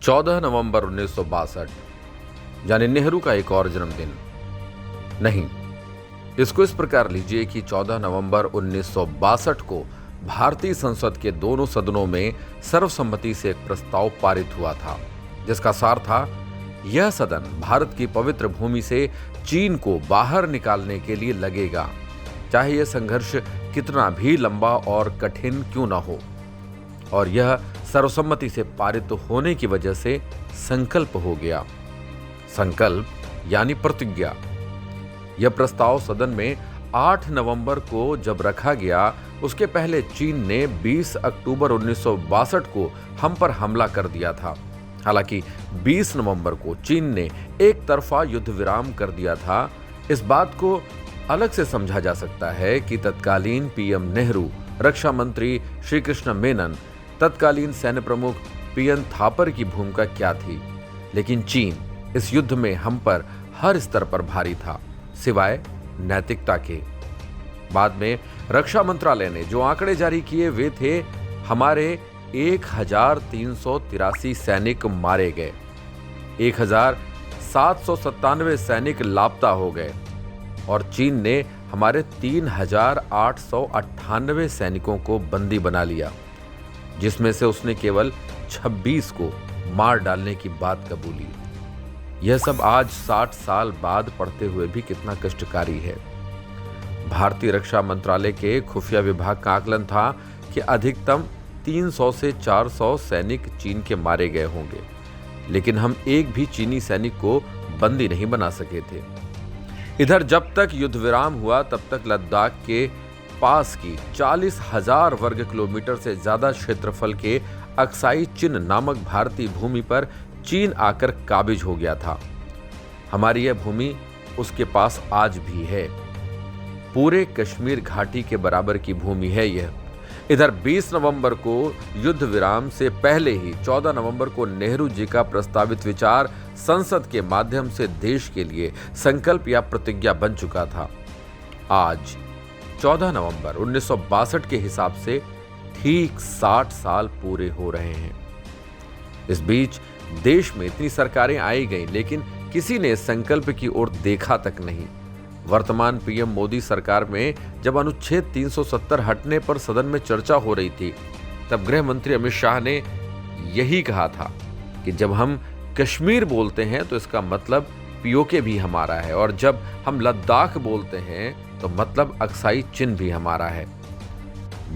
14 नवंबर 1962 यानी नेहरू का एक और जन्मदिन नहीं। इसको इस प्रकार लीजिए कि 14 नवंबर 1962 को भारतीय संसद के दोनों सदनों में सर्वसम्मति से एक प्रस्ताव पारित हुआ था, जिसका सार था यह सदन भारत की पवित्र भूमि से चीन को बाहर निकालने के लिए लगेगा, चाहे यह संघर्ष कितना भी लंबा और कठिन क्यों न हो। और यह सर्वसम्मति से पारित होने की वजह से संकल्प हो गया। संकल्प यानी प्रतिज्ञा। यह प्रस्ताव सदन में 8 नवंबर को जब रखा गया, उसके पहले चीन ने 20 अक्टूबर 1962 को हम पर हमला कर दिया था। हालांकि 20 नवंबर को चीन ने एक तरफा युद्ध विराम कर दिया था। इस बात को अलग से समझा जा सकता है कि तत्कालीन पीएम नेहरू, रक्षा मंत्री श्री कृष्ण मेनन, तत्कालीन सैन्य प्रमुख पीएन थापर की भूमिका क्या थी। लेकिन चीन इस युद्ध में हम पर हर स्तर पर भारी था, सिवाय नैतिकता के। बाद में रक्षा मंत्रालय ने जो आंकड़े जारी किए वे थे हमारे 1383 सैनिक मारे गए, 1797 सैनिक लापता हो गए और चीन ने हमारे 3898 सैनिकों को बंदी बना लिया, जिसमें से उसने केवल 26 को मार डालने की बात कबूली। यह सब आज 60 साल बाद पढ़ते हुए भी कितना कष्टकारी है। भारतीय रक्षा मंत्रालय के खुफिया विभाग का आकलन था कि अधिकतम 300 से 400 सैनिक चीन के मारे गए होंगे, लेकिन हम एक भी चीनी सैनिक को बंदी नहीं बना सके थे। इधर जब तक युद्ध विराम हुआ तब तक लद्दाख के पास की 40,000 वर्ग किलोमीटर से ज्यादा क्षेत्रफल के अक्साई चिन नामक भारतीय भूमि पर चीन आकर काबिज हो गया था। हमारी यह भूमि उसके पास आज भी है। पूरे कश्मीर घाटी के बराबर की भूमि है यह। इधर 20 नवंबर को युद्ध विराम से पहले ही 14 नवंबर को नेहरू जी का प्रस्तावित विचार संसद के माध्यम से देश के लिए संकल्प या प्रतिज्ञा बन चुका था। आज 14 नवंबर 1962 के हिसाब से ठीक 60 साल पूरे हो रहे हैं। इस बीच देश में इतनी सरकारें आई गईं, लेकिन किसी ने संकल्प की ओर देखा तक नहीं। वर्तमान पीएम मोदी सरकार में जब अनुच्छेद 370 हटने पर सदन में चर्चा हो रही थी, तब गृह मंत्री अमित शाह ने यही कहा था कि जब हम कश्मीर बोलते हैं तो इसका मतलब पीओके भी हमारा है, और जब हम लद्दाख बोलते हैं तो मतलब अक्साई चिन भी हमारा है।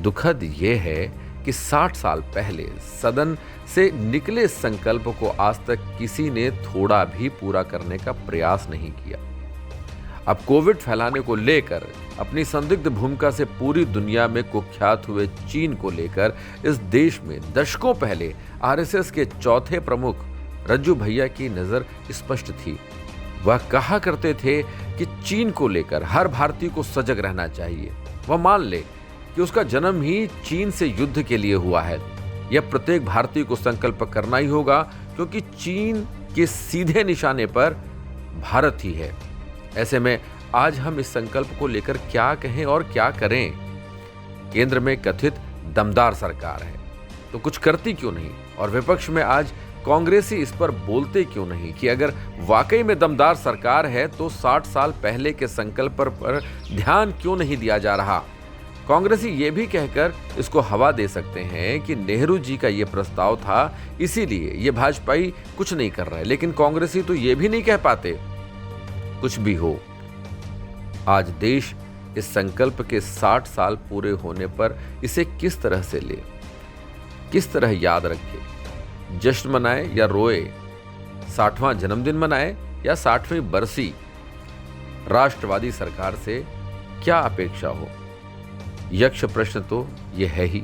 दुखद यह है कि 60 साल पहले सदन से निकले संकल्प को आज तक किसी ने थोड़ा भी पूरा करने का प्रयास नहीं किया। अब कोविड फैलाने को लेकर अपनी संदिग्ध भूमिका से पूरी दुनिया में कुख्यात हुए चीन को लेकर इस देश में दशकों पहले आरएसएस के चौथे प्रमुख रज्जू भैया की नजर स्पष्ट थी। वह कहा करते थे कि चीन को लेकर हर भारतीय को सजग रहना चाहिए। वह मान ले कि उसका जन्म ही चीन से युद्ध के लिए हुआ है। यह प्रत्येक भारतीय को संकल्प करना ही होगा, क्योंकि चीन के सीधे निशाने पर भारत ही है। ऐसे में आज हम इस संकल्प को लेकर क्या कहें और क्या करें। केंद्र में कथित दमदार सरकार है तो कुछ करती क्यों नहीं, और विपक्ष में आज कांग्रेसी इस पर बोलते क्यों नहीं कि अगर वाकई में दमदार सरकार है तो 60 साल पहले के संकल्प पर ध्यान क्यों नहीं दिया जा रहा। कांग्रेसी ये भी कहकर इसको हवा दे सकते हैं कि नेहरू जी का ये प्रस्ताव था, इसीलिए ये भाजपाई कुछ नहीं कर रहे, लेकिन कांग्रेसी तो ये भी नहीं कह पाते। कुछ भी हो, आज देश इस संकल्प के 60 साल पूरे होने पर इसे किस तरह से ले, किस तरह याद रखे, जश्न मनाए या रोए, 60वां जन्मदिन मनाए या 60वीं बरसी। राष्ट्रवादी सरकार से क्या अपेक्षा हो, यक्ष प्रश्न तो यह है ही।